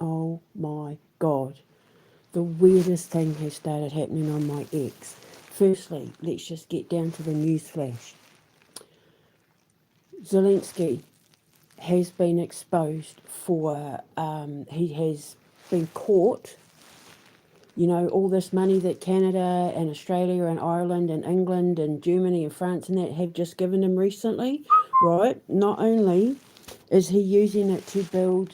Oh my God. The weirdest thing has started happening on my ex. Firstly, let's just get down to the newsflash. Zelensky has been exposed for, he has been caught. You know, all this money that Canada and Australia and Ireland and England and Germany and France and that have just given him recently, right? Not only is he using it to build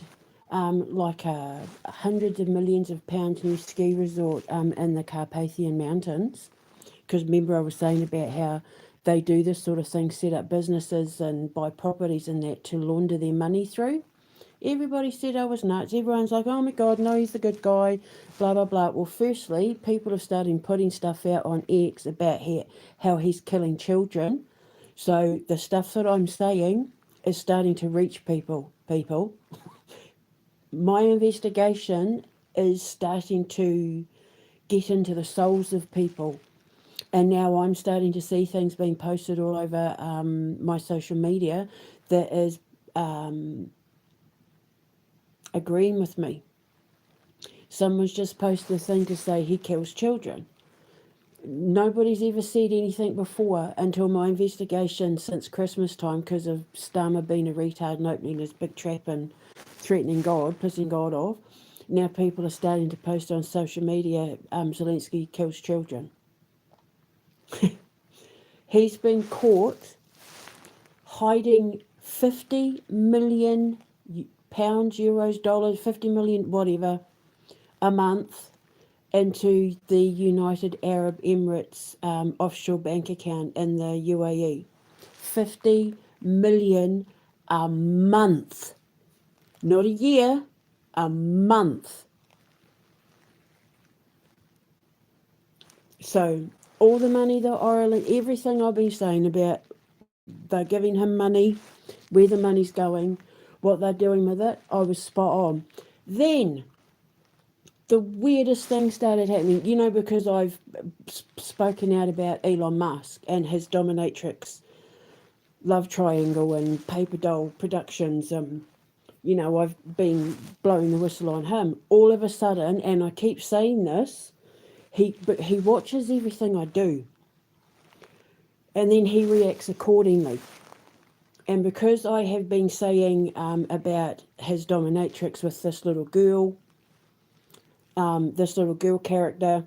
like a hundreds of millions of pounds new ski resort in the Carpathian Mountains, because remember I was saying about how they do this sort of thing, set up businesses and buy properties and that to launder their money through. Everybody said I was nuts. Everyone's like, oh my God, no, he's a good guy, blah, blah, blah. Well, firstly, people have started putting stuff out on X about how he's killing children. So the stuff that I'm saying is starting to reach people. My investigation is starting to get into the souls of people. And now I'm starting to see things being posted all over my social media that is agreeing with me. Someone's just posted a thing to say he kills children. Nobody's ever said anything before until my investigation since Christmas time, because of Starmer being a retard and opening his big trap and threatening God, pissing God off. Now people are starting to post on social media, Zelensky kills children. He's been caught hiding 50 million pounds, euros, dollars, 50 million, whatever, a month into the United Arab Emirates offshore bank account in the UAE. 50 million a month. Not a year, a month. So all the money that Ireland, everything I've been saying about they're giving him money, where the money's going, what they're doing with it, I was spot on. Then the weirdest thing started happening, you know, because I've spoken out about Elon Musk and his dominatrix love triangle and paper doll productions. You know, I've been blowing the whistle on him. All of a sudden, and I keep saying this, he watches everything I do, and then he reacts accordingly. And because I have been saying about his dominatrix with this little girl character,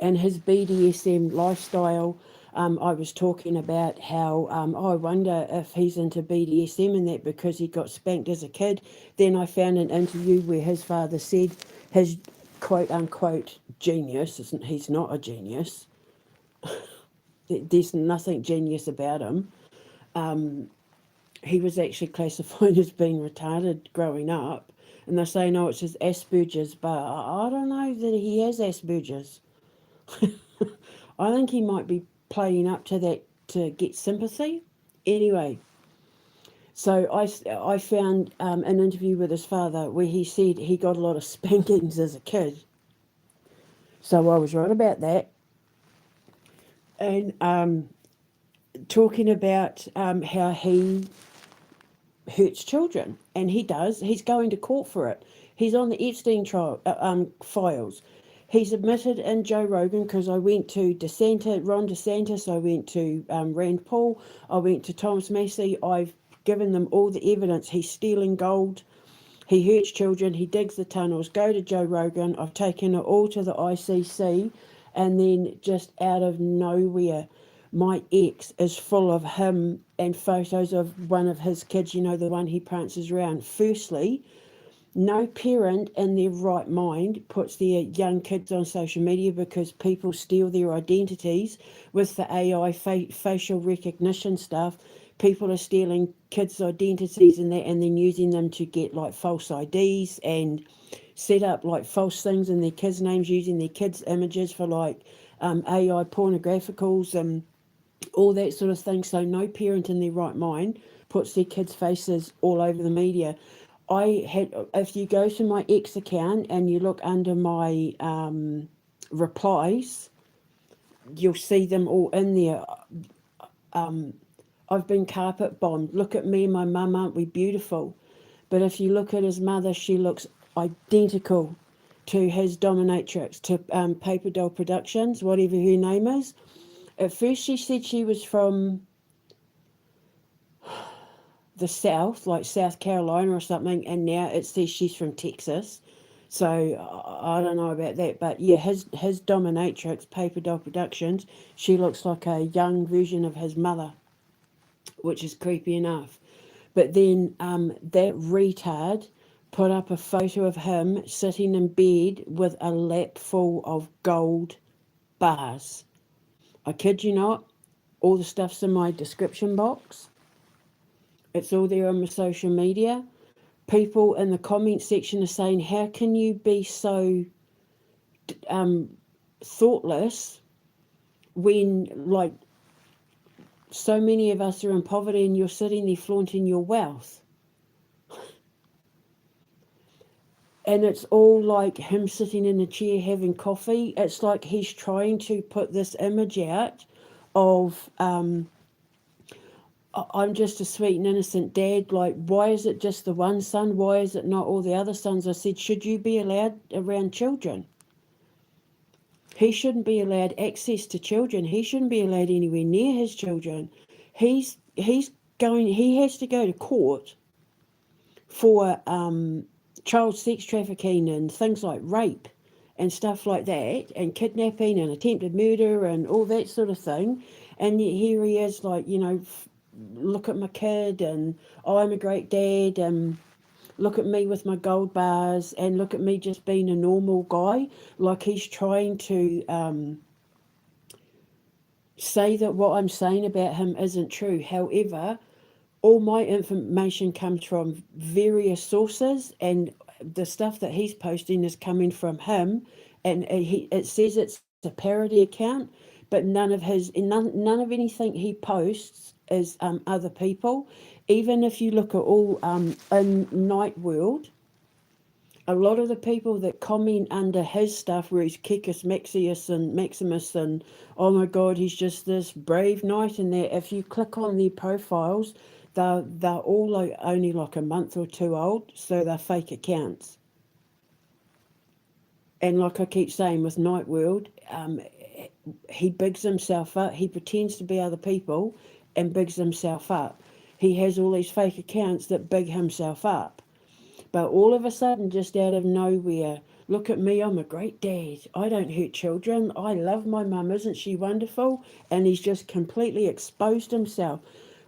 and his BDSM lifestyle, I was talking about how I wonder if he's into BDSM and that because he got spanked as a kid. Then I found an interview where his father said his quote unquote genius, isn't he's not a genius. There's nothing genius about him. He was actually classified as being retarded growing up. And they're saying, oh, it's his Asperger's, but I don't know that he has Asperger's. I think he might be playing up to that to get sympathy. Anyway, so I found an interview with his father where he said he got a lot of spankings as a kid. So I was right about that. And talking about how he hurts children, and he does. He's going to court for it. He's on the Epstein trial files. He's admitted in Joe Rogan, because I went to Ron DeSantis, I went to Rand Paul, I went to Thomas Massey. I've given them all the evidence. He's stealing gold. He hurts children. He digs the tunnels. Go to Joe Rogan. I've taken it all to the ICC, and then just out of nowhere, my ex is full of him and photos of one of his kids, you know, the one he prances around. Firstly, no parent in their right mind puts their young kids on social media, because people steal their identities with the AI facial recognition stuff. People are stealing kids' identities and that, and then using them to get like false IDs and set up like false things in their kids' names, using their kids' images for like AI pornographicals and all that sort of thing. So no parent in their right mind puts their kids' faces all over the media. If you go to my ex account and you look under my replies, you'll see them all in there. I've been carpet bombed. Look at me and my mum, aren't we beautiful? But if you look at his mother, she looks identical to his dominatrix, to Paper Doll Productions, whatever her name is. At first she said she was from the South, like South Carolina or something, and now it says she's from Texas. So I don't know about that, but yeah, his dominatrix, Paper Doll Productions, she looks like a young version of his mother, which is creepy enough. But then that retard put up a photo of him sitting in bed with a lap full of gold bars. I kid you not, all the stuff's in my description box. It's all there on my social media. People in the comment section are saying, how can you be so thoughtless when, like, so many of us are in poverty and you're sitting there flaunting your wealth? And it's all like him sitting in a chair having coffee. It's like he's trying to put this image out of I'm just a sweet and innocent dad. Like, why is it just the one son? Why is it not all the other sons? I said, should you be allowed around children? He shouldn't be allowed access to children. He shouldn't be allowed anywhere near his children. He has to go to court for child sex trafficking and things like rape and stuff like that, and kidnapping and attempted murder and all that sort of thing. And yet here he is, like, look at my kid, and I'm a great dad, and look at me with my gold bars, and look at me just being a normal guy. Like, he's trying to say that what I'm saying about him isn't true. However, all my information comes from various sources, and the stuff that he's posting is coming from him, and it says it's a parody account, but none of anything he posts is other people. Even if you look at all in Night World, a lot of the people that comment under his stuff, where he's Kekis Maximus and oh my god, he's just this brave knight, and that, if you click on their profiles, they're all like only like a month or two old, so they're fake accounts. And like I keep saying with Night World, he bigs himself up. He pretends to be other people and bigs himself up. He has all these fake accounts that big himself up. But all of a sudden, just out of nowhere, look at me, I'm a great dad. I don't hurt children. I love my mum. Isn't she wonderful? And he's just completely exposed himself,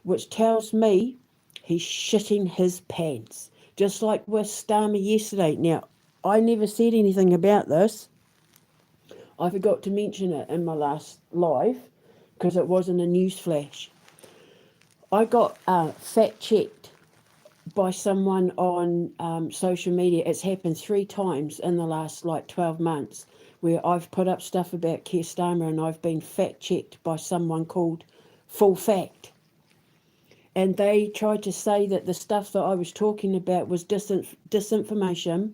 which tells me he's shitting his pants. Just like with Starmer yesterday. Now, I never said anything about this. I forgot to mention it in my last live because it wasn't a newsflash. I got fact-checked by someone on social media. It's happened 3 times in the last 12 months where I've put up stuff about Keir Starmer and I've been fact-checked by someone called Full Fact. And they tried to say that the stuff that I was talking about was disinformation,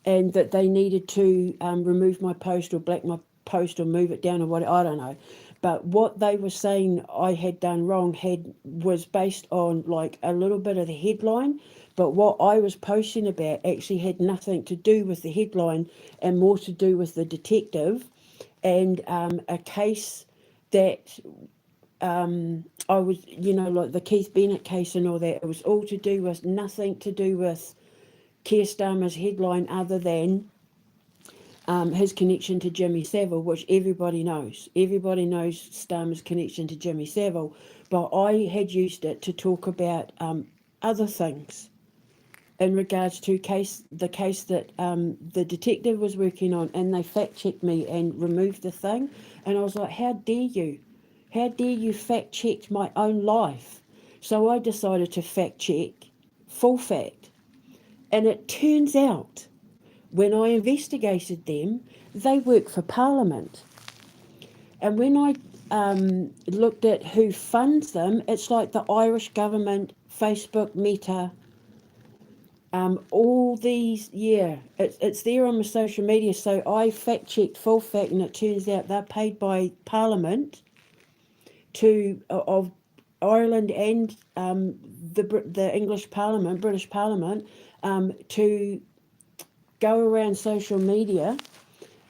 and that they needed to remove my post or black my post or move it down or what, I don't know. But what they were saying I had done wrong was based on like a little bit of the headline, but what I was posting about actually had nothing to do with the headline and more to do with the detective and a case that I was, like the Keith Bennett case and all that. It was all to do with nothing to do with Keir Starmer's headline other than his connection to Jimmy Savile, which everybody knows. Everybody knows Starmer's connection to Jimmy Savile, but I had used it to talk about other things in regards to the case that the detective was working on, and they fact-checked me and removed the thing. And I was like, how dare you? How dare you fact-check my own life? So I decided to fact-check Full Fact. And it turns out, when I investigated them, they work for Parliament. And when I looked at who funds them, it's like the Irish government, Facebook, Meta, all these, it's there on my social media. So I fact-checked Full Fact, and it turns out they're paid by Parliament of Ireland and the English Parliament, British Parliament, to go around social media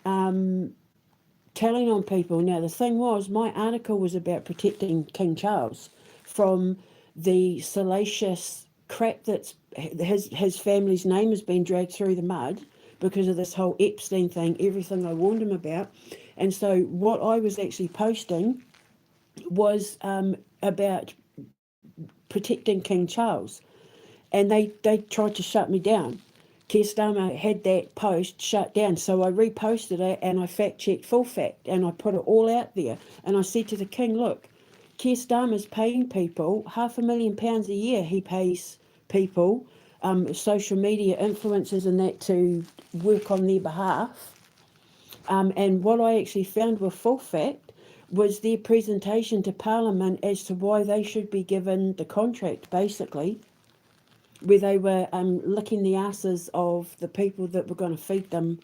telling on people. Now, the thing was, my article was about protecting King Charles from the salacious crap that's his family's name has been dragged through the mud because of this whole Epstein thing, everything I warned him about. And so what I was actually posting was about protecting King Charles. And they tried to shut me down. Keir Starmer had that post shut down, so I reposted it and I fact-checked Full Fact and I put it all out there. And I said to the King, look, Keir Starmer's paying people £500,000 a year. He pays people, social media influencers and that, to work on their behalf. And what I actually found with Full Fact was their presentation to Parliament as to why they should be given the contract, basically, where they were licking the asses of the people that were going to feed them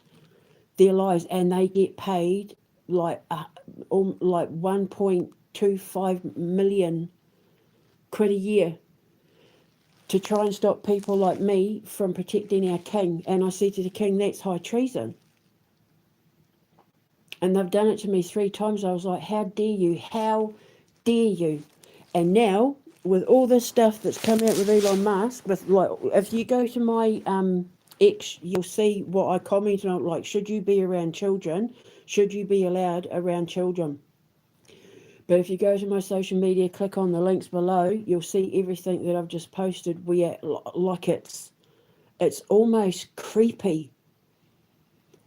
their lives, and they get paid like 1.25 million quid a year to try and stop people like me from protecting our king. And I said to the King, that's high treason. And they've done it to me 3 times. I was like, how dare you? How dare you? And now, with all this stuff that's come out with Elon Musk, with, like, if you go to my X, you'll see what I commented on, like, should you be around children? Should you be allowed around children? But if you go to my social media, click on the links below, you'll see everything that I've just posted. Like, it's almost creepy.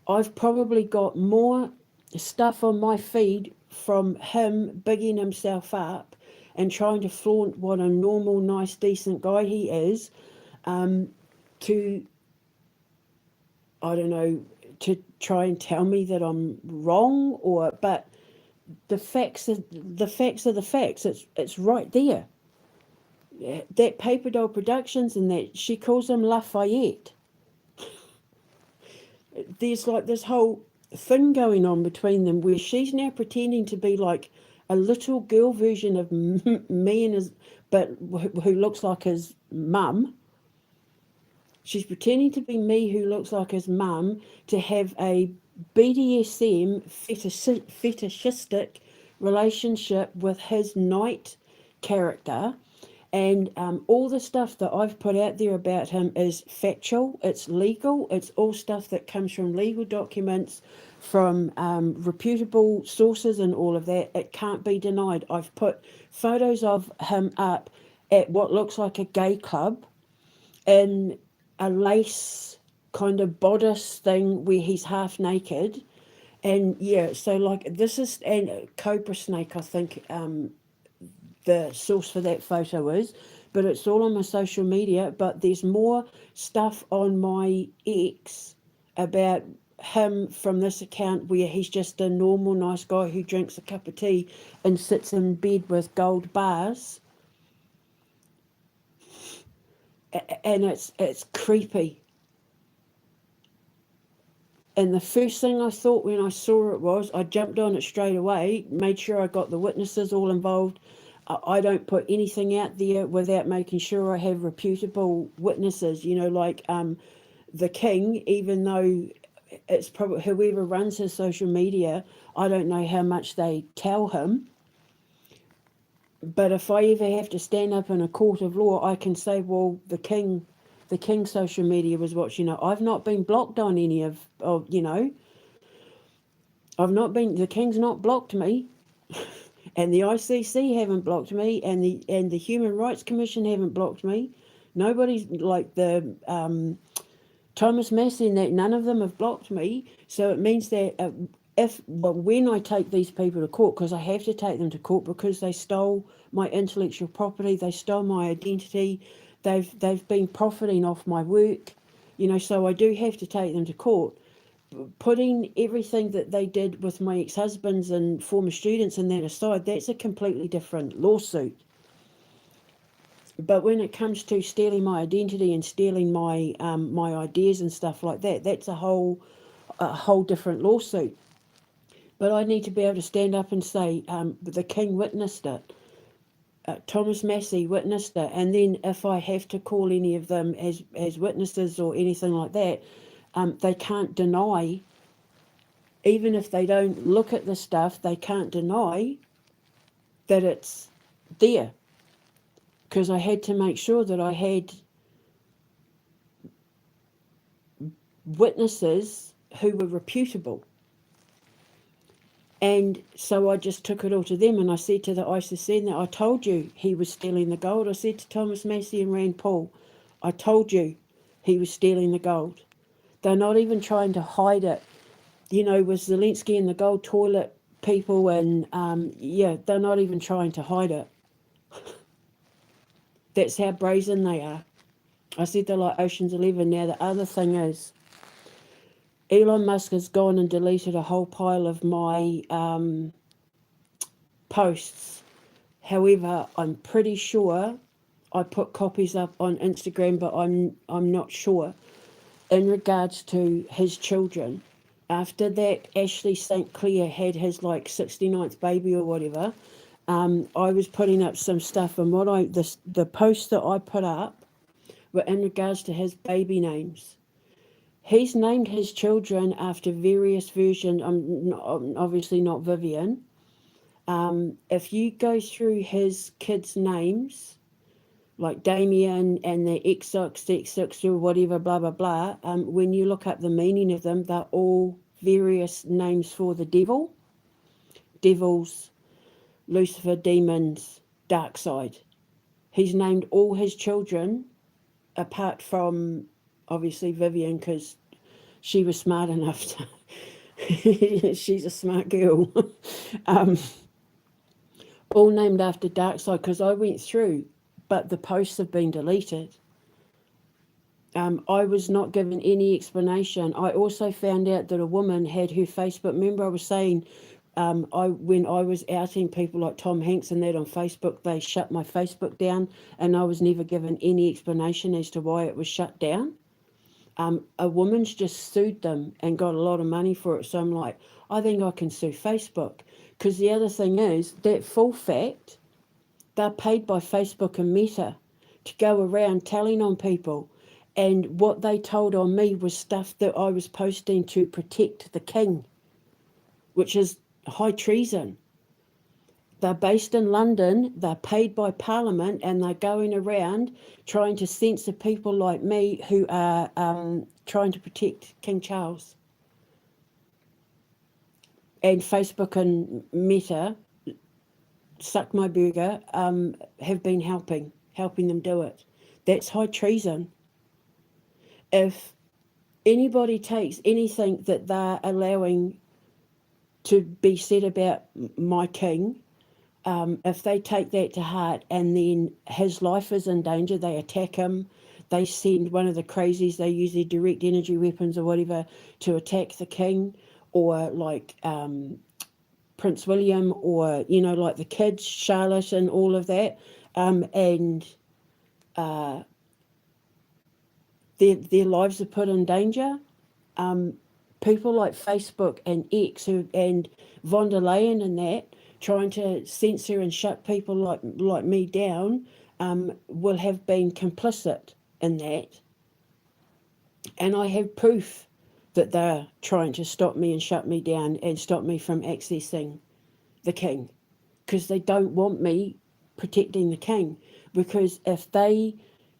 I've probably got more stuff on my feed from him bigging himself up and trying to flaunt what a normal, nice, decent guy he is, to, I don't know, to try and tell me that I'm wrong, but the facts are the facts. It's right there. That Paper Doll Productions and that, she calls him Lafayette. There's like this whole thing going on between them where she's now pretending to be like a little girl version of me and his, but who looks like his mum. She's pretending to be me who looks like his mum, to have a BDSM fetishistic relationship with his knight character. And all the stuff that I've put out there about him is factual, it's legal, it's all stuff that comes from legal documents, from reputable sources and all of that. It can't be denied. I've put photos of him up at what looks like a gay club in a lace kind of bodice thing where he's half naked. And yeah, so like this is, and Cobra Snake, I think, the source for that photo is, but it's all on my social media. But there's more stuff on my X about him from this account where he's just a normal nice guy who drinks a cup of tea and sits in bed with gold bars, and it's creepy. And the first thing I thought when I saw it was, I jumped on it straight away, made sure I got the witnesses all involved. I don't put anything out there without making sure I have reputable witnesses, like the King, even though it's probably whoever runs his social media, I don't know how much they tell him. But if I ever have to stand up in a court of law, I can say, well, the King's social media was watching it. I've not been blocked on any of the King's not blocked me. And the ICC haven't blocked me, and the Human Rights Commission haven't blocked me. Nobody's like the Thomas Massey and that, none of them have blocked me. So it means that when I take these people to court, because I have to take them to court because they stole my intellectual property, they stole my identity, they've been profiting off my work, so I do have to take them to court. Putting everything that they did with my ex-husbands and former students and that aside, that's a completely different lawsuit. But when it comes to stealing my identity and stealing my my ideas and stuff like that, that's a whole different lawsuit. But I need to be able to stand up and say, the King witnessed it, Thomas Massey witnessed it, and then if I have to call any of them as witnesses or anything like that, They can't deny, even if they don't look at the stuff, they can't deny that it's there. Because I had to make sure that I had witnesses who were reputable. And so I just took it all to them, and I said to the ICC that I told you he was stealing the gold. I said to Thomas Massey and Rand Paul, I told you he was stealing the gold. They're not even trying to hide it. You know, with Zelensky and the gold toilet people, and they're not even trying to hide it. That's how brazen they are. I said they're like Ocean's 11. Now, the other thing is, Elon Musk has gone and deleted a whole pile of my posts. However, I'm pretty sure I put copies up on Instagram, but I'm not sure. In regards to his children, after that Ashley St. Clair had his like 69th baby or whatever, I was putting up some stuff, and the posts that I put up were in regards to his baby names. He's named his children after various versions. I'm obviously not Vivian. If you go through his kids' names, like Damien and the XX or whatever, blah, blah, blah, when you look up the meaning of them, they're all various names for the devil. Devils, Lucifer, demons, dark side. He's named all his children, apart from, obviously, Vivian, because she was smart enough to... She's a smart girl. All named after dark side, because I went through, but the posts have been deleted. I was not given any explanation. I also found out that a woman had her Facebook. Remember I was saying when I was outing people like Tom Hanks and that on Facebook, they shut my Facebook down, and I was never given any explanation as to why it was shut down. A woman's just sued them and got a lot of money for it. So I'm like, I think I can sue Facebook. Because the other thing is, that full fact, they're paid by Facebook and Meta to go around telling on people. And what they told on me was stuff that I was posting to protect the king, which is high treason. They're based in London, they're paid by Parliament, and they're going around trying to censor people like me who are trying to protect King Charles. And Facebook and Meta, suck my burger, have been helping them do it. That's high treason. If anybody takes anything that they're allowing to be said about my king, if they take that to heart and then his life is in danger, they attack him, they send one of the crazies, they use their direct energy weapons or whatever to attack the king, or like Prince William, or, you know, like the kids, Charlotte and all of that, and their lives are put in danger. People like Facebook and X and von der Leyen and that, trying to censor and shut people like me down, will have been complicit in that. And I have proof that they're trying to stop me and shut me down and stop me from accessing the king, because they don't want me protecting the king. Because if they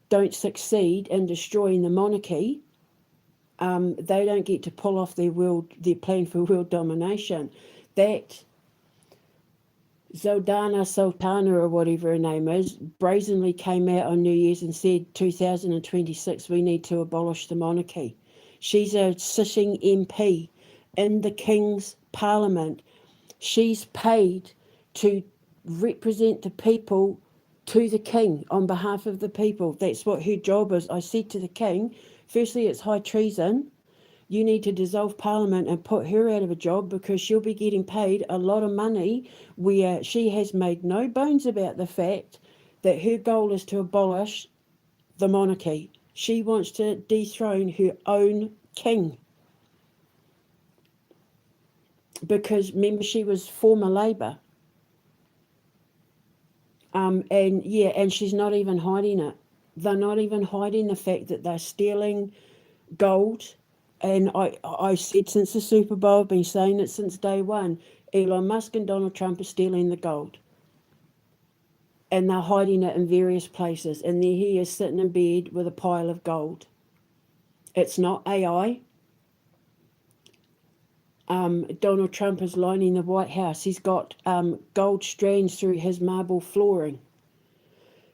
don't succeed in destroying the monarchy, they don't get to pull off their plan for world domination. That Zaldana Sultana, or whatever her name is, brazenly came out on New Year's and said 2026 we need to abolish the monarchy. She's a sitting MP in the King's Parliament. She's paid to represent the people to the King on behalf of the people. That's what her job is. I said to the King, firstly, it's high treason. You need to dissolve Parliament and put her out of a job, because she'll be getting paid a lot of money, where she has made no bones about the fact that her goal is to abolish the monarchy. She wants to dethrone her own king. Because remember, she was former Labour. And she's not even hiding it. They're not even hiding the fact that they're stealing gold and I said since the Super Bowl, I've been saying it since day one, Elon Musk and Donald Trump are stealing the gold. And they're hiding it in various places. And there he is sitting in bed with a pile of gold. It's not AI. Donald Trump is lining the White House. He's got gold strands through his marble flooring.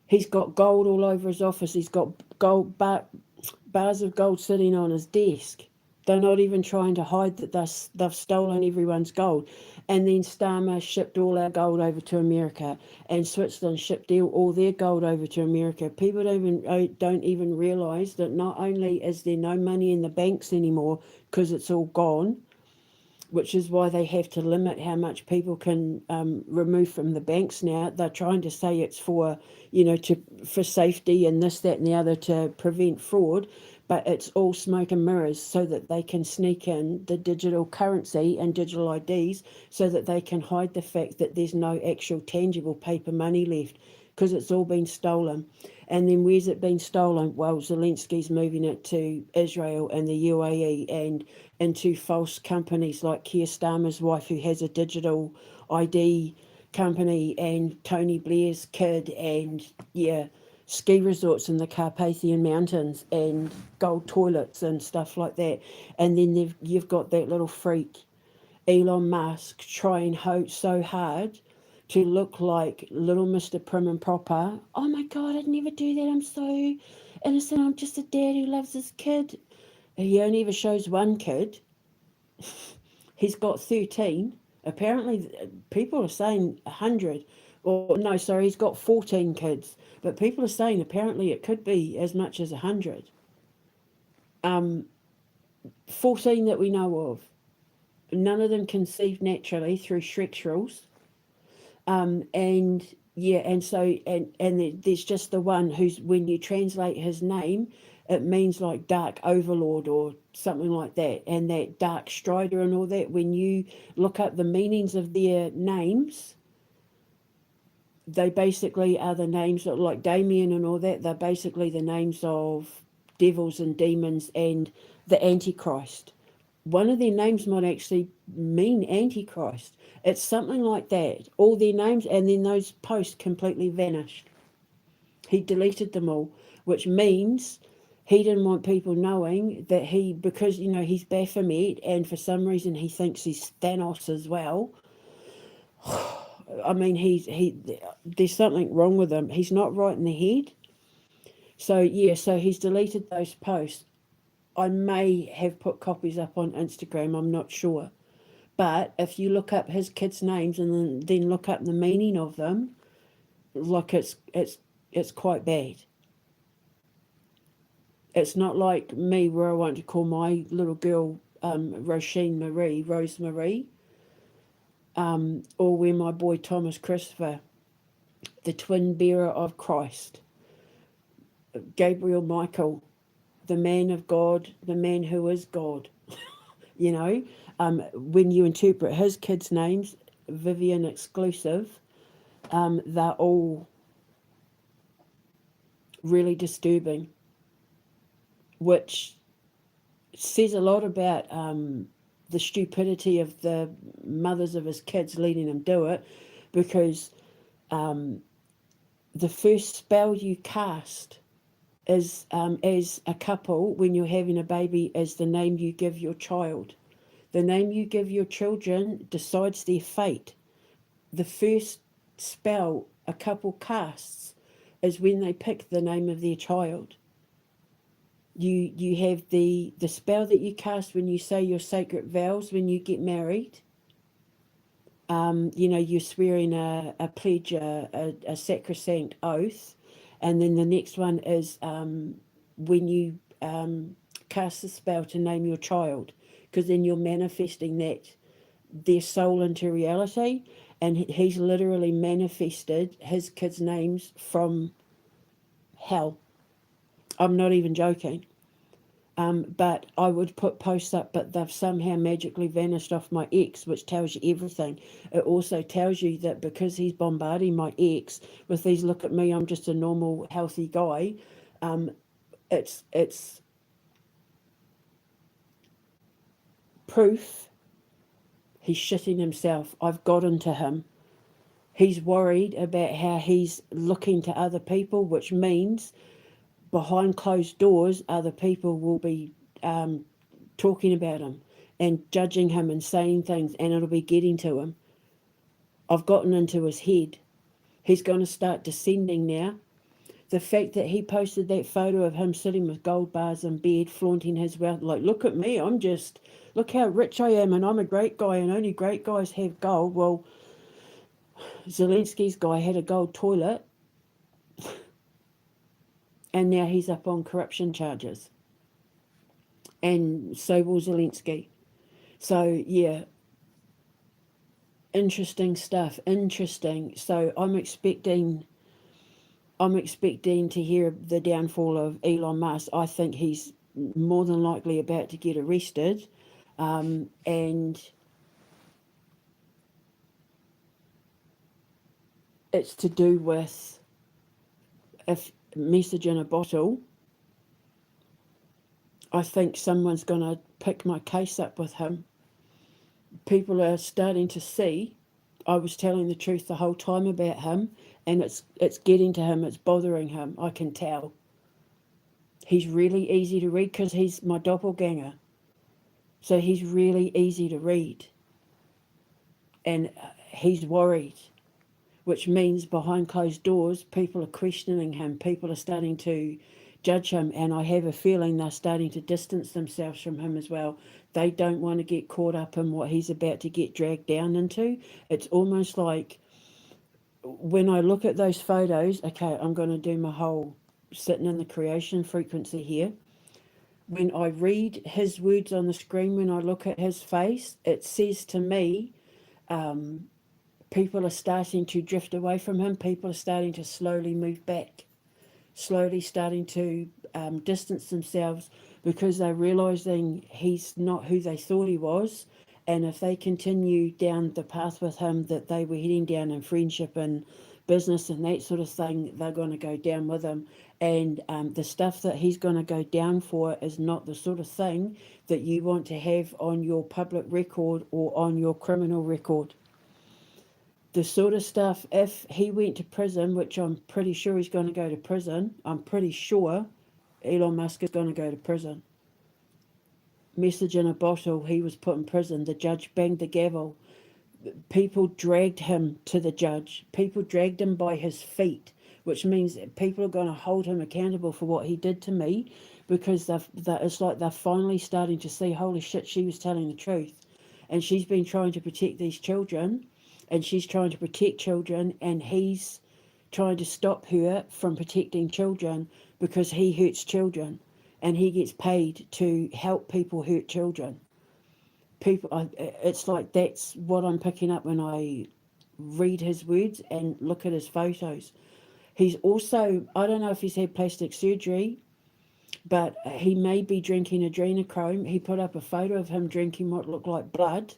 He's got gold all over his office. He's got gold bars of gold sitting on his desk. They're not even trying to hide that they've stolen everyone's gold. And then Starmer shipped all our gold over to America, and Switzerland shipped all their gold over to America. People don't even realise that not only is there no money in the banks anymore because it's all gone, which is why they have to limit how much people can remove from the banks now. They're trying to say it's for, for safety and this, that, and the other to prevent fraud, but it's all smoke and mirrors so that they can sneak in the digital currency and digital IDs so that they can hide the fact that there's no actual tangible paper money left because it's all been stolen. And then where's it been stolen? Well, Zelensky's moving it to Israel and the UAE and into false companies like Keir Starmer's wife, who has a digital ID company, and Tony Blair's kid, and ski resorts in the Carpathian Mountains and gold toilets and stuff like that. And then you've got that little freak, Elon Musk, trying so hard to look like little Mr. Prim and Proper. Oh my God, I'd never do that. I'm so innocent. I'm just a dad who loves his kid. He only ever shows one kid. He's got 13. Apparently, people are saying 100. Or, no, sorry, he's got 14 kids. But people are saying apparently it could be as much as 100. 14 that we know of. None of them conceived naturally through Shrek's rules. And there's just the one who's, when you translate his name, it means like dark overlord or something like that, and that dark strider and all that. When you look up the meanings of their names, they basically are the names of, like Damien and all that, they're basically the names of devils and demons and the Antichrist. One of their names might actually mean Antichrist. It's something like that. All their names, and then those posts completely vanished. He deleted them all, which means he didn't want people knowing that because, he's Baphomet, and for some reason he thinks he's Thanos as well. I mean, there's something wrong with him. He's not right in the head. So he's deleted those posts. I may have put copies up on Instagram, I'm not sure. But if you look up his kids' names and then look up the meaning of them, like it's quite bad. It's not like me where I want to call my little girl Rose Marie, or where my boy Thomas Christopher, the twin bearer of Christ, Gabriel Michael, the man of God, the man who is God. When you interpret his kids' names, Vivian exclusive, they're all really disturbing, which says a lot about the stupidity of the mothers of his kids letting him do it, because the first spell you cast is, as a couple, when you're having a baby, is the name you give your child. The name you give your children decides their fate. The first spell a couple casts is when they pick the name of their child. You have the spell that you cast when you say your sacred vows when you get married. You're swearing a pledge, a sacrosanct oath. And then the next one is when you cast the spell to name your child, because then you're manifesting their soul into reality. And he's literally manifested his kids' names from hell. I'm not even joking. But I would put posts up, but they've somehow magically vanished off my ex, which tells you everything. It also tells you that because he's bombarding my ex with these, look at me, I'm just a normal, healthy guy, it's proof he's shitting himself. I've got into him. He's worried about how he's looking to other people, which means behind closed doors, other people will be talking about him and judging him and saying things, and it'll be getting to him. I've gotten into his head. He's going to start descending now. The fact that he posted that photo of him sitting with gold bars in bed, flaunting his wealth, like, look at me, look how rich I am, and I'm a great guy, and only great guys have gold. Well, Zelensky's guy had a gold toilet, and now he's up on corruption charges. And so will Zelensky. So, yeah, interesting stuff, interesting. So I'm expecting to hear the downfall of Elon Musk. I think he's more than likely about to get arrested, and it's to do with a message in a bottle. I think someone's going to pick my case up with him. People are starting to see I was telling the truth the whole time about him, and it's getting to him, it's bothering him. I can tell. He's really easy to read because he's my doppelganger. So he's really easy to read. And he's worried, which means behind closed doors, people are questioning him. People are starting to judge him, and I have a feeling they're starting to distance themselves from him as well. They don't want to get caught up in what he's about to get dragged down into. It's almost like when I look at those photos, okay, I'm going to do my whole sitting in the creation frequency here. When I read his words on the screen, when I look at his face, it says to me, people are starting to drift away from him. People are starting to slowly move back, slowly starting to distance themselves because they're realizing he's not who they thought he was. And if they continue down the path with him that they were heading down in friendship and business and that sort of thing, they're going to go down with him. And the stuff that he's going to go down for is not the sort of thing that you want to have on your public record or on your criminal record. The sort of stuff, if he went to prison, which I'm pretty sure he's going to go to prison, I'm pretty sure Elon Musk is going to go to prison. Message in a bottle, he was put in prison. The judge banged the gavel. People dragged him to the judge. People dragged him by his feet, which means that people are going to hold him accountable for what he did to me, because it's like they're finally starting to see, holy shit, she was telling the truth. And she's been trying to protect these children, and she's trying to protect children, and he's trying to stop her from protecting children because he hurts children, and he gets paid to help people hurt children. It's like that's what I'm picking up when I read his words and look at his photos. He's also, I don't know if he's had plastic surgery, but he may be drinking adrenochrome. He put up a photo of him drinking what looked like blood.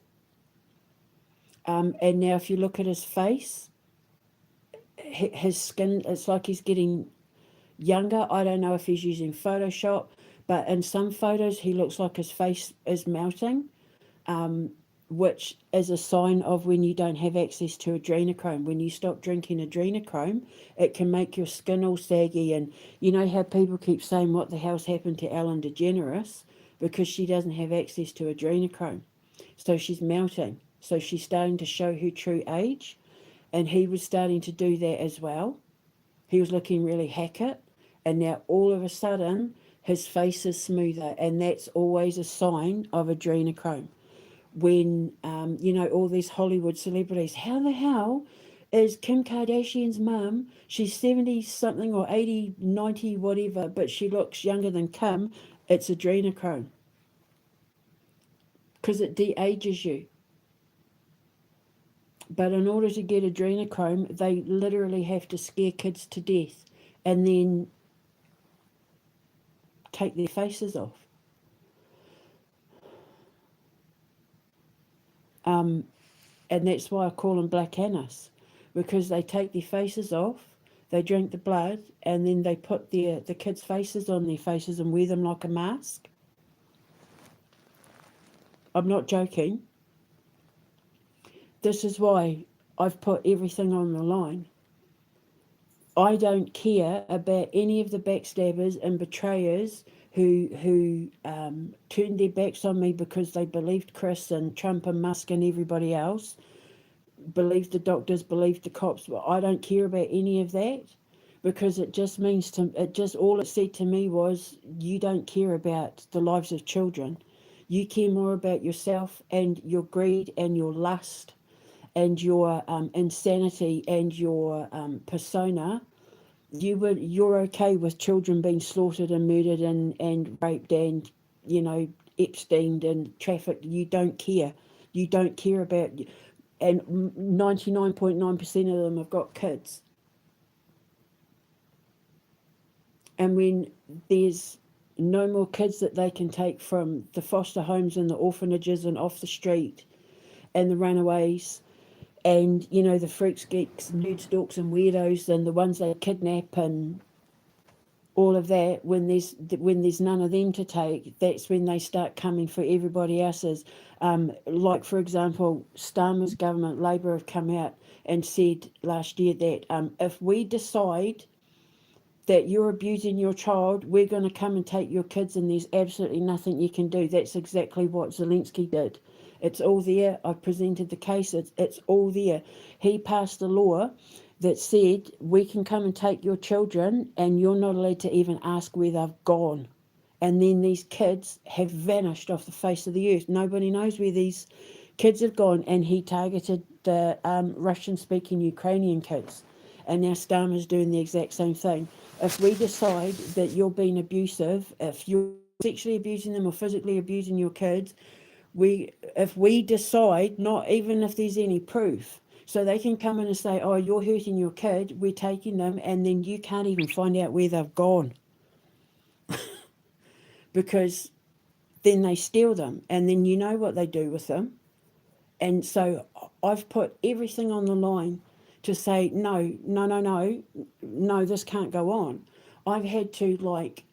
And now if you look at his face, his skin, it's like he's getting younger. I don't know if he's using Photoshop, but in some photos he looks like his face is melting, which is a sign of when you don't have access to adrenochrome. When you stop drinking adrenochrome, it can make your skin all saggy. And you know how people keep saying, what the hell's happened to Ellen DeGeneres? Because she doesn't have access to adrenochrome. So she's melting. So she's starting to show her true age. And he was starting to do that as well. He was looking really Hackett. And now all of a sudden, his face is smoother. And that's always a sign of adrenochrome. When, all these Hollywood celebrities, how the hell is Kim Kardashian's mum? She's 70-something or 80, 90, whatever, but she looks younger than Kim. It's adrenochrome. Because it de-ages you. But in order to get adrenochrome, they literally have to scare kids to death and then take their faces off. And that's why I call them Black Annis, because they take their faces off, they drink the blood, and then they put the kids' faces on their faces and wear them like a mask. I'm not joking. This is why I've put everything on the line. I don't care about any of the backstabbers and betrayers who turned their backs on me because they believed Chris and Trump and Musk and everybody else, believed the doctors, believed the cops. But I don't care about any of that, because it just means to it just all it said to me was, you don't care about the lives of children. You care more about yourself and your greed and your lust and your insanity and your persona. You're okay with children being slaughtered and murdered and raped and, you know, Epsteined and trafficked. You don't care. You don't care about, and 99.9% of them have got kids. And when there's no more kids that they can take from the foster homes and the orphanages and off the street and the runaways and, you know, the freaks, geeks, nude stalks and weirdos and the ones they kidnap and all of that, when there's none of them to take, that's when they start coming for everybody else's. Like, for example, Starmer's government, Labor, have come out and said last year that if we decide that you're abusing your child, we're going to come and take your kids, and there's absolutely nothing you can do. That's exactly what Zelensky did. It's all there. I presented the case. It's all there. He passed a law that said we can come and take your children, and you're not allowed to even ask where they've gone. And then these kids have vanished off the face of the earth. Nobody knows where these kids have gone. And he targeted the Russian-speaking Ukrainian kids. And now Starmer's doing the exact same thing. If we decide that you're being abusive, if you're sexually abusing them or physically abusing your kids, if we decide, not even if there's any proof, so they can come in and say, oh, you're hurting your kid, we're taking them, and then you can't even find out where they've gone. Because then they steal them, and then you know what they do with them. And so I've put everything on the line to say, no, no, no, no, no, this can't go on. I've had to, like,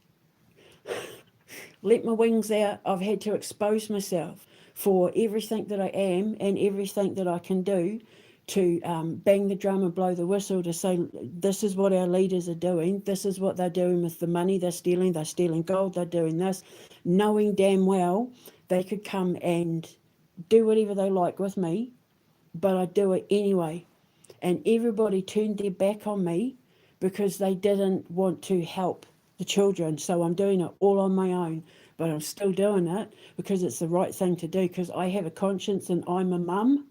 let my wings out. I've had to expose myself for everything that I am and everything that I can do to bang the drum and blow the whistle to say, this is what our leaders are doing. This is what they're doing with the money they're stealing. They're stealing gold. They're doing this, knowing damn well they could come and do whatever they like with me, but I do it anyway. And everybody turned their back on me because they didn't want to help the children. So I'm doing it all on my own, but I'm still doing it because it's the right thing to do, because I have a conscience and I'm a mum.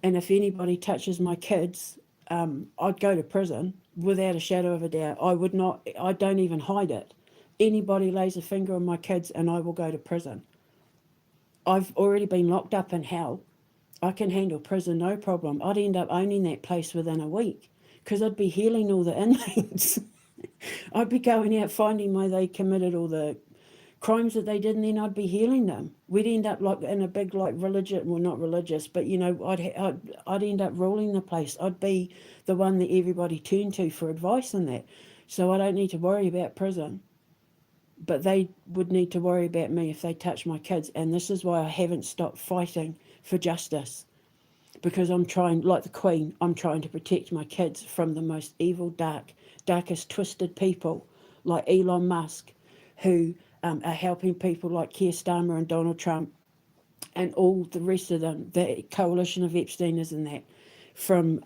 And if anybody touches my kids, I'd go to prison without a shadow of a doubt. I would not, I don't even hide it. Anybody lays a finger on my kids and I will go to prison. I've already been locked up in hell. I can handle prison, no problem. I'd end up owning that place within a week because I'd be healing all the inmates. I'd be going out finding why they committed all the crimes that they did, and then I'd be healing them. We'd end up like in a big, like, religious, well, not religious, but, you know, I'd end up ruling the place. I'd be the one that everybody turned to for advice on that. So I don't need to worry about prison. But they would need to worry about me if they touch my kids. And this is why I haven't stopped fighting for justice. Because I'm trying, like the Queen, I'm trying to protect my kids from the most evil, darkest, twisted people like Elon Musk, who are helping people like Keir Starmer and Donald Trump and all the rest of them, the coalition of Epsteiners and that, from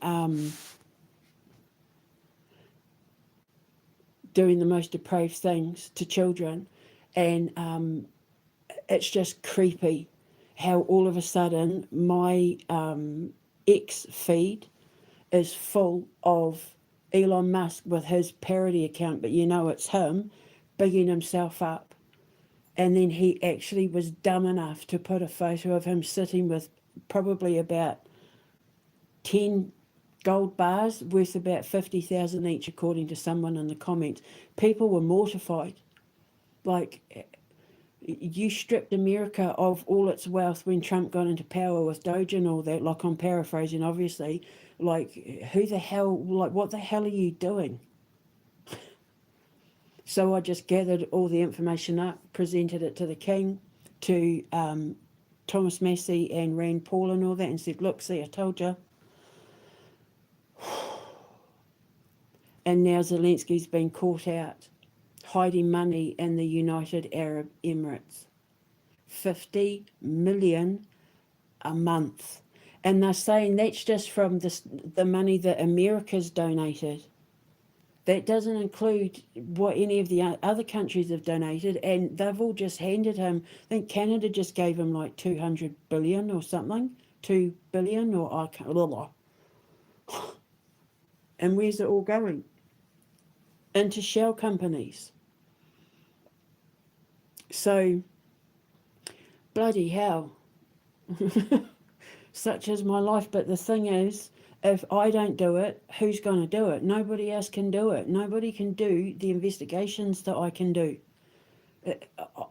doing the most depraved things to children. And it's just creepy how all of a sudden my X feed is full of Elon Musk with his parody account, but you know it's him bigging himself up. And then he actually was dumb enough to put a photo of him sitting with probably about 10 gold bars worth about 50,000 each, according to someone in the comments. People were mortified. Like, you stripped America of all its wealth when Trump got into power with Doge and all that. Like, I'm paraphrasing, obviously. Like, who the hell, like, what the hell are you doing? So I just gathered all the information up, presented it to the king, to Thomas Massey and Rand Paul and all that, and said, look, see, I told you. And now Zelensky's been caught out hiding money in the United Arab Emirates. 50 million a month. And they're saying that's just from the money that America's donated. That doesn't include what any of the other countries have donated, and they've all just handed him. I think Canada just gave him like 200 billion or something, 2 billion, or I can't. Blah, blah. And where's it all going? Into shell companies. So, bloody hell. Such is my life. But the thing is, if I don't do it, who's going to do it? Nobody else can do it. Nobody can do the investigations that I can do.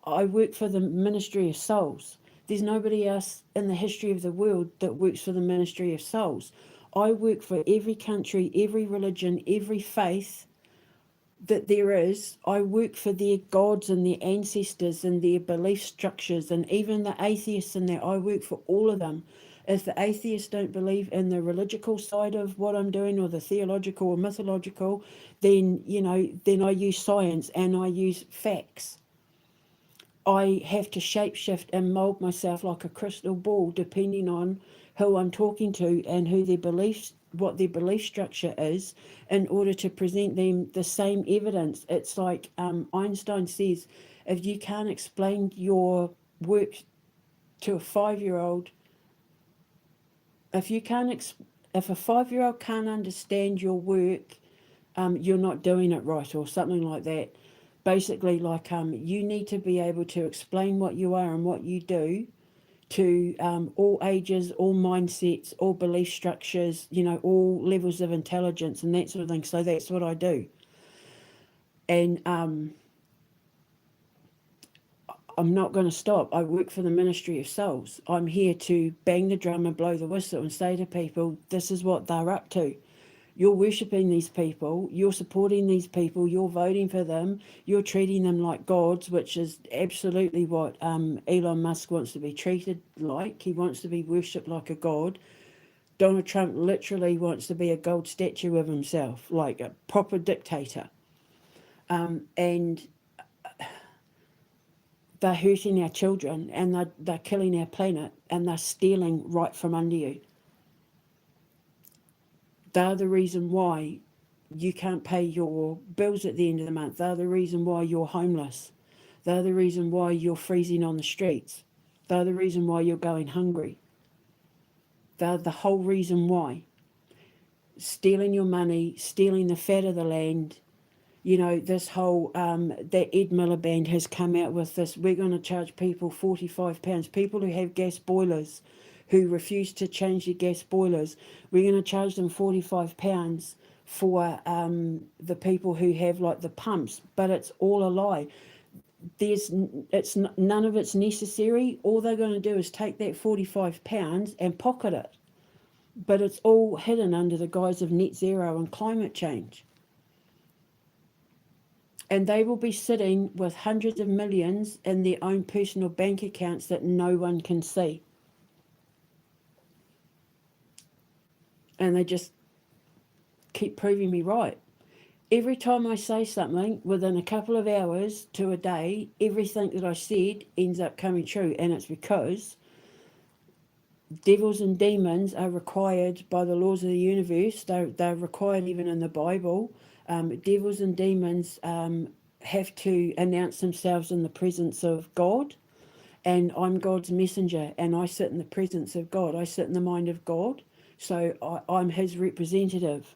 I work for the Ministry of Souls. There's nobody else in the history of the world that works for the Ministry of Souls. I work for every country, every religion, every faith that there is. I work for their gods and their ancestors and their belief structures, and even the atheists in there. I work for all of them. If the atheists don't believe in the religical side of what I'm doing, or the theological or mythological, then then I use science and I use facts. I have to shapeshift and mold myself like a crystal ball, depending on who I'm talking to and who their beliefs, what their belief structure is, in order to present them the same evidence. It's like Einstein says, if you can't explain your work to a 5-year-old, if a 5-year-old can't understand your work, you're not doing it right, or something like that. Basically, like you need to be able to explain what you are and what you do to all ages, all mindsets, all belief structures, all levels of intelligence and that sort of thing. So that's what I do. And I'm not going to stop. I work for the Ministry of Souls. I'm here to bang the drum and blow the whistle and say to people, this is what they're up to. You're worshipping these people, you're supporting these people, you're voting for them, you're treating them like gods, which is absolutely what Elon Musk wants to be treated like. He wants to be worshipped like a god. Donald Trump literally wants to be a gold statue of himself, like a proper dictator. And they're hurting our children, and they're killing our planet, and they're stealing right from under you. They're the reason why you can't pay your bills at the end of the month. They're the reason why you're homeless. They're the reason why you're freezing on the streets. They're the reason why you're going hungry. They're the whole reason why. Stealing your money, stealing the fat of the land. This whole, that Ed Miliband has come out with this, we're going to charge people £45. People who have gas boilers, who refuse to change their gas boilers, we're going to charge them £45 for the people who have like the pumps. But it's all a lie. None of it's necessary. All they're going to do is take that £45 and pocket it. But it's all hidden under the guise of net zero and climate change. And they will be sitting with hundreds of millions in their own personal bank accounts that no one can see. And they just keep proving me right. Every time I say something, within a couple of hours to a day, everything that I said ends up coming true. And it's because devils and demons are required by the laws of the universe. They're required even in the Bible. Devils and demons have to announce themselves in the presence of God, and I'm God's messenger, and I sit in the presence of God. I sit in the mind of God, so I'm his representative.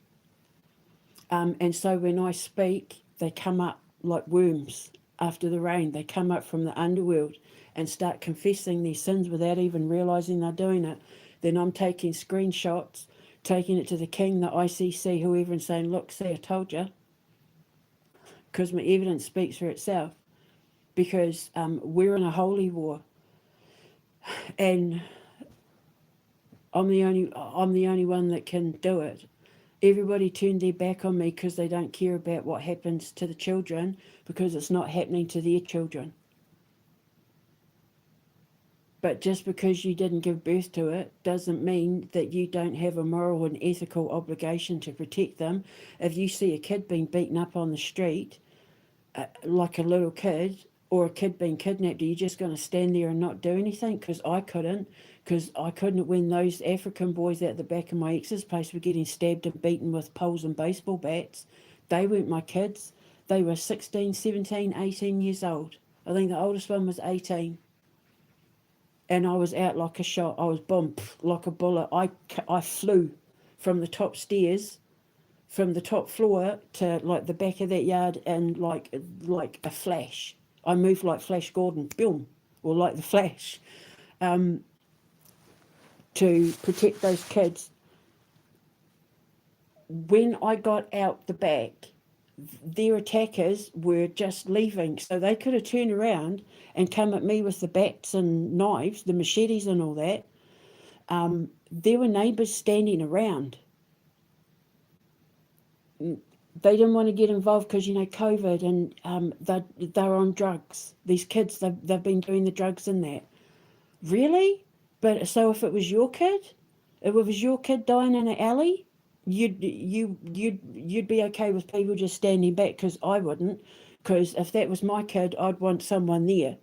And so when I speak, they come up like worms after the rain. They come up from the underworld and start confessing their sins without even realising they're doing it. Then I'm taking screenshots, taking it to the king, the ICC, whoever, and saying, look, see, I told you. Because my evidence speaks for itself. Because we're in a holy war. And I'm the only one that can do it. Everybody turned their back on me because they don't care about what happens to the children, because it's not happening to their children. But just because you didn't give birth to it doesn't mean that you don't have a moral and ethical obligation to protect them. If you see a kid being beaten up on the street, like a little kid, or a kid being kidnapped, are you just going to stand there and not do anything? Because I couldn't. Because I couldn't when those African boys at the back of my ex's place were getting stabbed and beaten with poles and baseball bats. They weren't my kids. They were 16, 17, 18 years old. I think the oldest one was 18. And I was out like a shot. I was bombed like a bullet. I flew from the top stairs, from the top floor to like the back of that yard, and like a flash. I moved like Flash Gordon, boom, or like the Flash, to protect those kids. When I got out the back, their attackers were just leaving, so they could have turned around and come at me with the bats and knives, the machetes and all that. There were neighbours standing around. They didn't want to get involved because, COVID, and they're on drugs. These kids, they've been doing the drugs and that. Really? But so if it was your kid, if it was your kid dying in an alley, you'd be okay with people just standing back? Because I wouldn't. Because if that was my kid, I'd want someone there.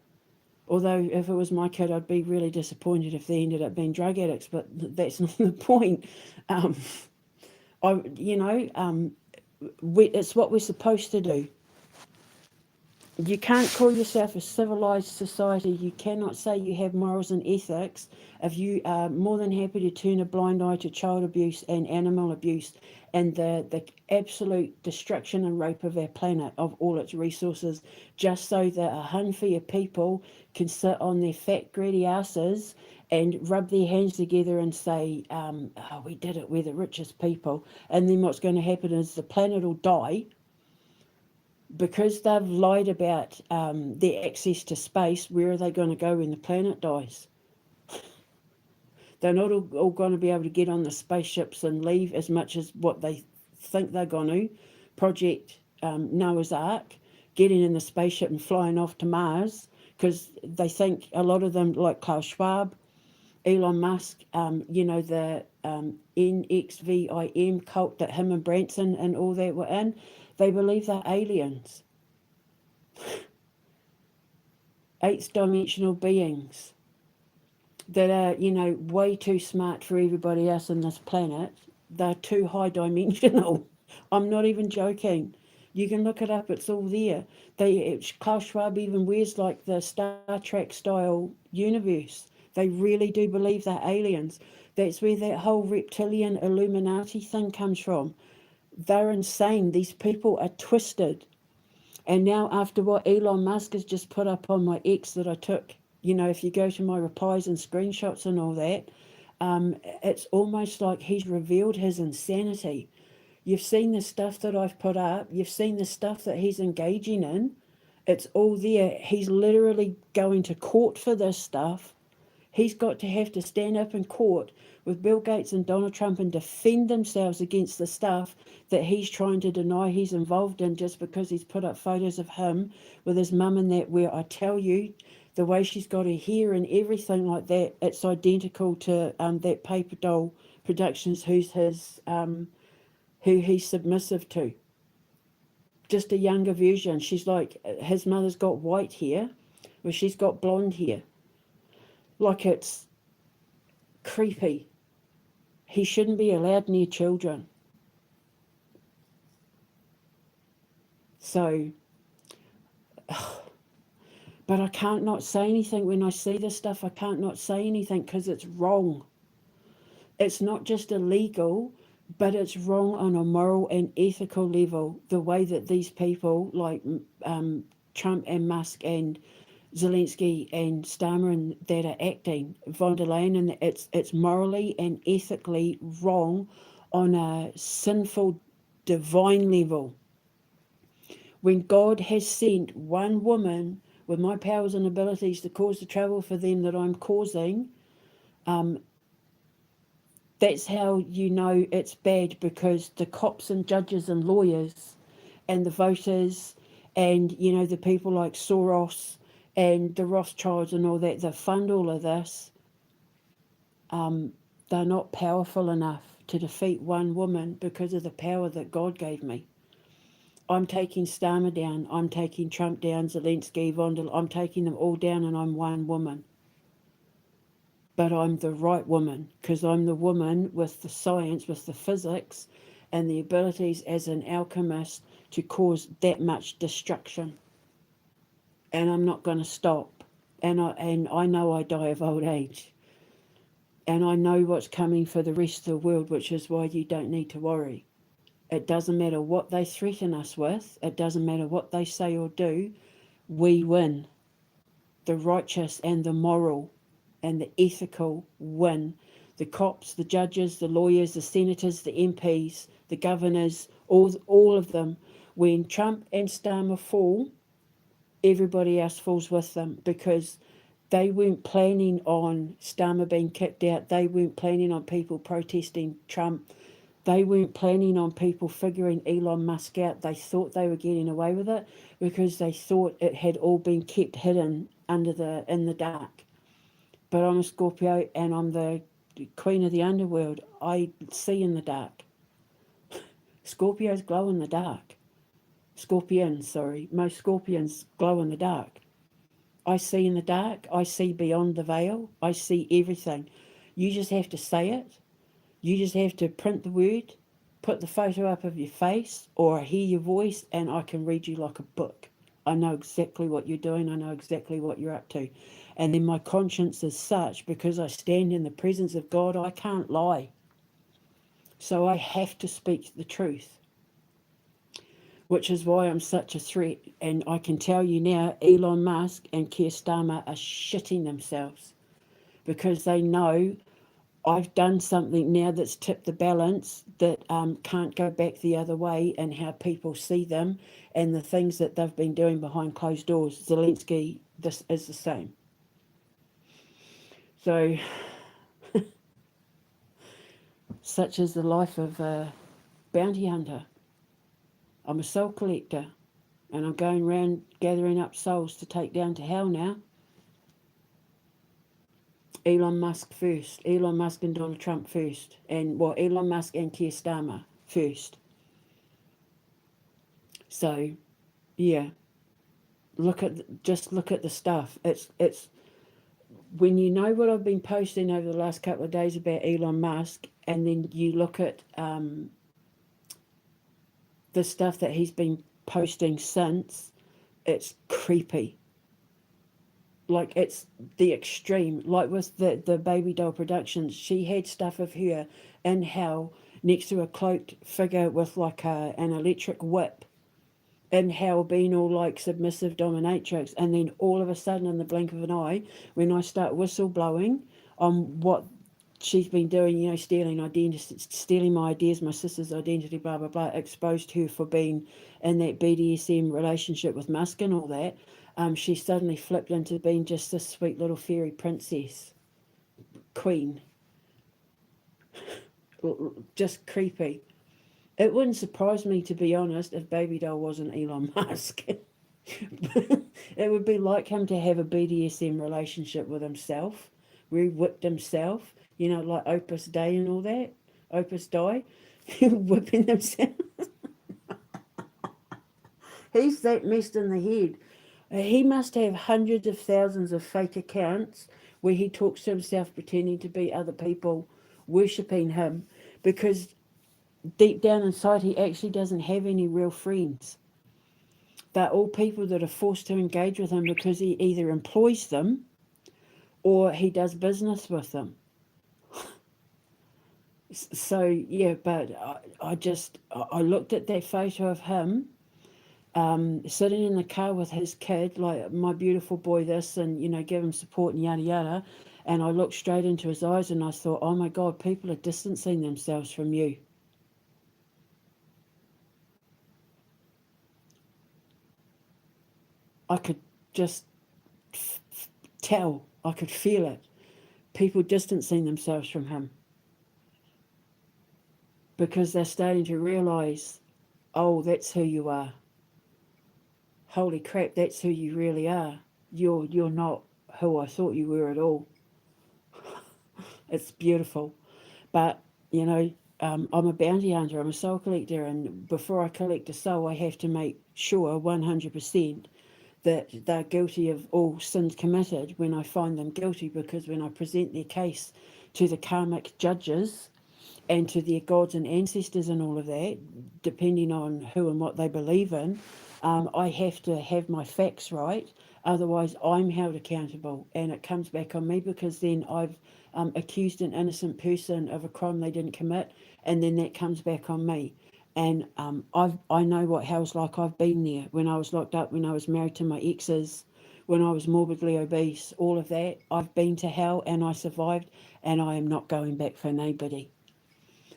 Although if it was my kid, I'd be really disappointed if they ended up being drug addicts. But that's not the point. It's what we're supposed to do. You can't call yourself a civilized society. You cannot say you have morals and ethics if you are more than happy to turn a blind eye to child abuse and animal abuse and the absolute destruction and rape of our planet, of all its resources, just so that a handful of people can sit on their fat, greedy asses and rub their hands together and say, we did it, we're the richest people. And then what's going to happen is the planet will die because they've lied about their access to space. Where are they going to go when the planet dies? They're not all going to be able to get on the spaceships and leave as much as what they think they're going to. Project Noah's Ark, getting in the spaceship and flying off to Mars, because they think, a lot of them, like Klaus Schwab, Elon Musk, the NXVIM cult that him and Branson and all that were in, they believe they're aliens. Eighth dimensional beings that are, way too smart for everybody else on this planet. They're too high dimensional. I'm not even joking. You can look it up, it's all there. Klaus Schwab even wears like the Star Trek style universe. They really do believe they're aliens. That's where that whole reptilian Illuminati thing comes from. They're insane. These people are twisted. And now, after what Elon Musk has just put up on my X that I took, if you go to my replies and screenshots and all that, it's almost like he's revealed his insanity. You've seen the stuff that I've put up. You've seen the stuff that he's engaging in. It's all there. He's literally going to court for this stuff. He's got to have to stand up in court with Bill Gates and Donald Trump and defend themselves against the stuff that he's trying to deny he's involved in, just because he's put up photos of him with his mum and that, where I tell you, the way she's got her hair and everything like that, it's identical to that Paper Doll Productions, who he's submissive to. Just a younger version. She's like, his mother's got white hair, where she's got blonde hair. Like, it's creepy. He shouldn't be allowed near children. So, but I can't not say anything when I see this stuff. I can't not say anything because it's wrong. It's not just illegal, but it's wrong on a moral and ethical level. The way that these people like Trump and Musk and Zelensky and Starmer and that are acting, von der Leyen, and it's morally and ethically wrong on a sinful divine level. When God has sent one woman with my powers and abilities to cause the trouble for them that I'm causing, that's how you know it's bad, because the cops and judges and lawyers and the voters and, the people like Soros and the Rothschilds and all that, they fund all of this. They're not powerful enough to defeat one woman because of the power that God gave me. I'm taking Starmer down. I'm taking Trump down, Zelensky, I'm taking them all down, and I'm one woman. But I'm the right woman because I'm the woman with the science, with the physics, and the abilities as an alchemist to cause that much destruction. And I'm not going to stop. And I know I die of old age. And I know what's coming for the rest of the world, which is why you don't need to worry. It doesn't matter what they threaten us with. It doesn't matter what they say or do. We win. The righteous and the moral and the ethical win. The cops, the judges, the lawyers, the senators, the MPs, the governors, all of them. When Trump and Starmer fall, everybody else falls with them because they weren't planning on Starmer being kicked out. They weren't planning on people protesting Trump. They weren't planning on people figuring Elon Musk out. They thought they were getting away with it because they thought it had all been kept hidden in the dark. But I'm a Scorpio and I'm the queen of the underworld. I see in the dark. Scorpios glow in the dark. Scorpions, sorry. Most scorpions glow in the dark. I see in the dark. I see beyond the veil. I see everything. You just have to say it. You just have to print the word, put the photo up of your face, or I hear your voice, and I can read you like a book. I know exactly what you're doing. I know exactly what you're up to. And then my conscience is such, because I stand in the presence of God, I can't lie. So I have to speak the truth, which is why I'm such a threat. And I can tell you now, Elon Musk and Keir Starmer are shitting themselves because they know I've done something now that's tipped the balance that can't go back the other way, and how people see them and the things that they've been doing behind closed doors. Zelensky, this is the same. So, such is the life of a bounty hunter. I'm a soul collector, and I'm going around gathering up souls to take down to hell now. Elon Musk first. Elon Musk and Donald Trump first. And, well, Elon Musk and Keir Starmer first. So, yeah. Look at the stuff. It's when you know what I've been posting over the last couple of days about Elon Musk, and then you look at the stuff that he's been posting since, it's creepy. Like, it's the extreme. Like with the baby doll productions, she had stuff of her in hell next to a cloaked figure with like an electric whip in hell, being all like submissive dominatrix. And then all of a sudden, in the blink of an eye, when I start whistleblowing on what she's been doing, you know, stealing my ideas, my sister's identity, blah, blah, blah, exposed her for being in that BDSM relationship with Musk and all that, she suddenly flipped into being just this sweet little fairy princess, queen. Just creepy. It wouldn't surprise me, to be honest, if Baby Doll wasn't Elon Musk. It would be like him to have a BDSM relationship with himself, where he whipped himself, you know, like Opus Dei and all that. Opus Dei, whipping himself. He's that messed in the head. He must have hundreds of thousands of fake accounts where he talks to himself pretending to be other people worshipping him, because deep down inside he actually doesn't have any real friends. They're all people that are forced to engage with him because he either employs them or he does business with them. So, yeah, but I looked at that photo of him sitting in the car with his kid, like, my beautiful boy this, and, you know, give him support and yada yada. And I looked straight into his eyes and I thought, oh my God, people are distancing themselves from you. I could just tell, I could feel it. People distancing themselves from him because they're starting to realise, oh, that's who you are. Holy crap, that's who you really are. you're not who I thought you were at all. It's beautiful. But, you know, I'm a bounty hunter, I'm a soul collector, and before I collect a soul, I have to make sure 100% that they're guilty of all sins committed when I find them guilty, because when I present their case to the karmic judges and to their gods and ancestors and all of that, depending on who and what they believe in, I have to have my facts right. Otherwise, I'm held accountable, and it comes back on me, because then I've accused an innocent person of a crime they didn't commit, and then that comes back on me. And I know what hell's like. I've been there when I was locked up, when I was married to my exes, when I was morbidly obese, all of that. I've been to hell and I survived, and I am not going back for nobody.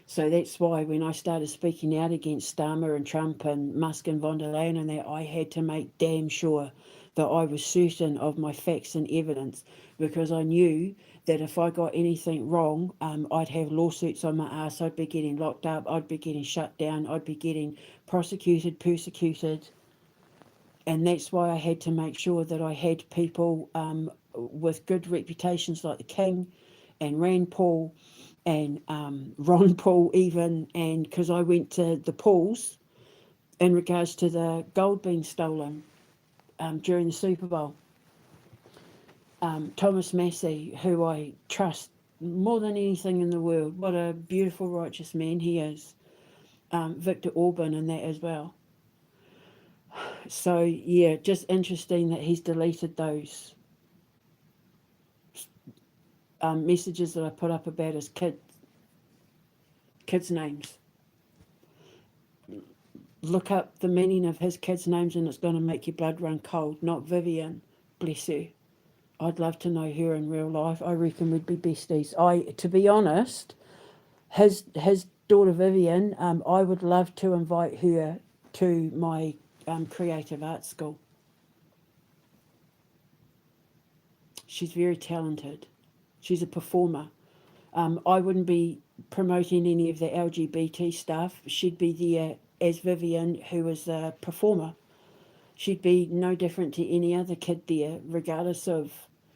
So that's why when I started speaking out against Starmer and Trump and Musk and von der Leyen and that, I had to make damn sure that I was certain of my facts and evidence, because I knew that if I got anything wrong, I'd have lawsuits on my ass. I'd be getting locked up. I'd be getting shut down. I'd be getting prosecuted, persecuted. And that's why I had to make sure that I had people with good reputations like the King and Rand Paul and Ron Paul even, and because I went to the Pauls in regards to the gold being stolen during the Super Bowl. Thomas Massey, who I trust more than anything in the world, what a beautiful, righteous man he is. Victor Orban and that as well. So yeah, just interesting that he's deleted those messages that I put up about his kids' names. Look up the meaning of his kids' names and it's going to make your blood run cold. Not Vivian, bless her. I'd love to know her in real life. I reckon we'd be besties. To be honest, his daughter Vivian, I would love to invite her to my creative arts school. She's very talented. She's a performer. I wouldn't be promoting any of the LGBT stuff. She'd be there as Vivian, who is a performer. She'd be no different to any other kid there, regardless of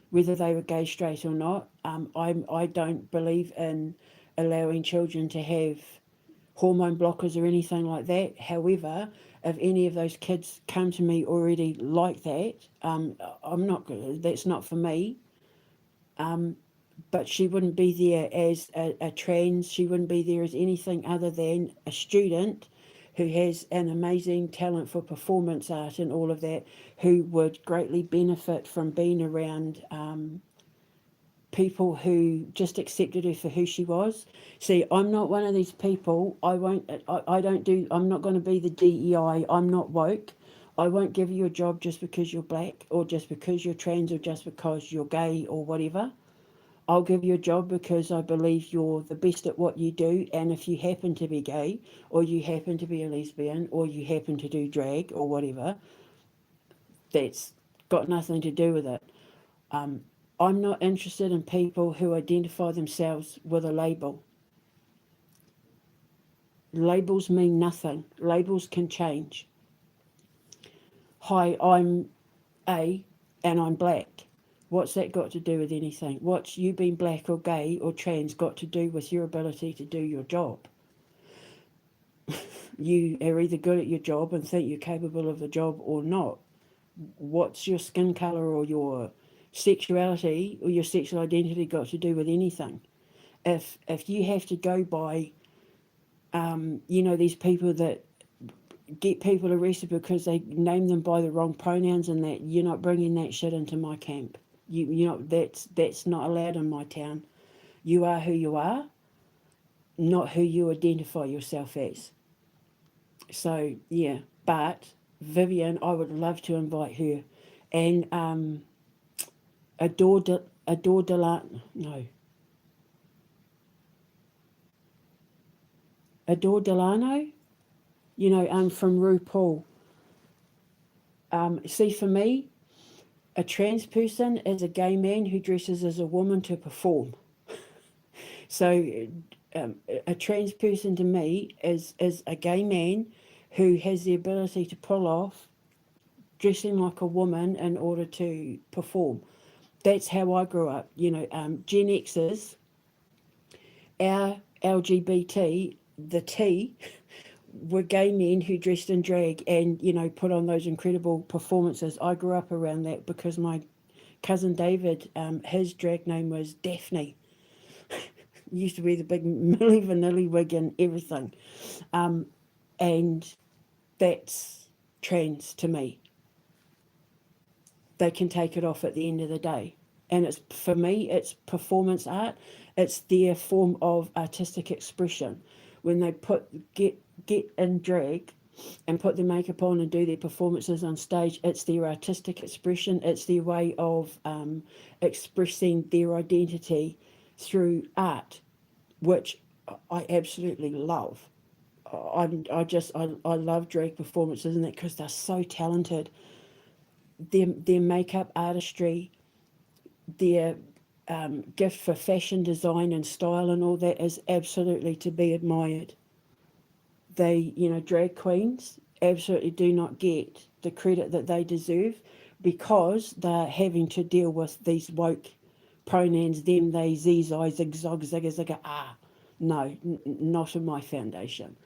whether they were gay, straight or not. I don't believe in allowing children to have hormone blockers or anything like that. However, if any of those kids come to me already like that, I'm not. That's not for me. But she wouldn't be there as a trans. She wouldn't be there as anything other than a student who has an amazing talent for performance art and all of that, who would greatly benefit from being around people who just accepted her for who she was. See, I'm not one of these people. I don't do. I'm not going to be the DEI. I'm not woke. I won't give you a job just because you're black or just because you're trans or just because you're gay or whatever. I'll give you a job because I believe you're the best at what you do, and if you happen to be gay, or you happen to be a lesbian, or you happen to do drag or whatever, that's got nothing to do with it. I'm not interested in people who identify themselves with a label. Labels mean nothing. Labels can change. Hi, I'm A and I'm black. What's that got to do with anything? What's you being black or gay or trans got to do with your ability to do your job? You are either good at your job and think you're capable of the job or not. What's your skin colour or your sexuality or your sexual identity got to do with anything? If you have to go by, these people that get people arrested because they name them by the wrong pronouns and that, you're not bringing that shit into my camp. That's not allowed in my town. You are who you are, not who you identify yourself as. So yeah, but Vivian, I would love to invite her, and Adore Delano, no, Adore Delano, from RuPaul. See, for me, a trans person is a gay man who dresses as a woman to perform. So a trans person to me is a gay man who has the ability to pull off dressing like a woman in order to perform. That's how I grew up. Gen Xers, our LGBT, the T, were gay men who dressed in drag and, put on those incredible performances. I grew up around that because my cousin David, his drag name was Daphne. He used to wear the big Milli Vanilli wig and everything. And that's trans to me. They can take it off at the end of the day. And it's, for me, it's performance art. It's their form of artistic expression. When they get in drag and put their makeup on and do their performances on stage, it's their artistic expression. It's their way of expressing their identity through art, which I absolutely love. I love drag performances and that because they're so talented. Their makeup artistry, their gift for fashion design and style and all that is absolutely to be admired. They, drag queens absolutely do not get the credit that they deserve because they're having to deal with these woke pronouns, them, they, z's, I, zig, zog, zigga, zigga, ah. No, not in my foundation.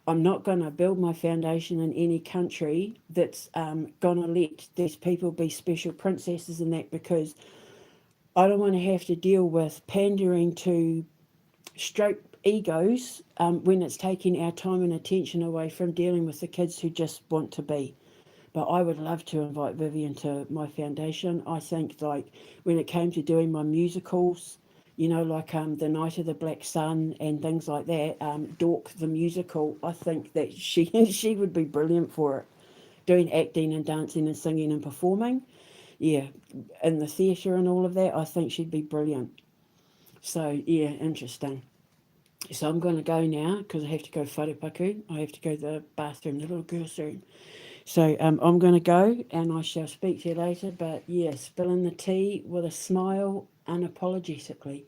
I'm not going to build my foundation in any country that's going to let these people be special princesses and that, because I don't want to have to deal with pandering to stroke egos when it's taking our time and attention away from dealing with the kids who just want to be. But I would love to invite Vivian to my foundation. I think, like, when it came to doing my musicals, like The Night of the Black Sun and things like that, Dork the musical, I think that she would be brilliant for it. Doing acting and dancing and singing and performing. Yeah, in the theatre and all of that, I think she'd be brilliant. So, yeah, interesting. So I'm going to go now because I have to go wharepaku. I have to go to the bathroom, the little girl's room. So I'm going to go and I shall speak to you later. But yeah, spilling the tea with a smile unapologetically.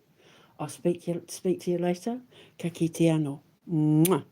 I'll speak to you later. Ka kite anō. Mwah.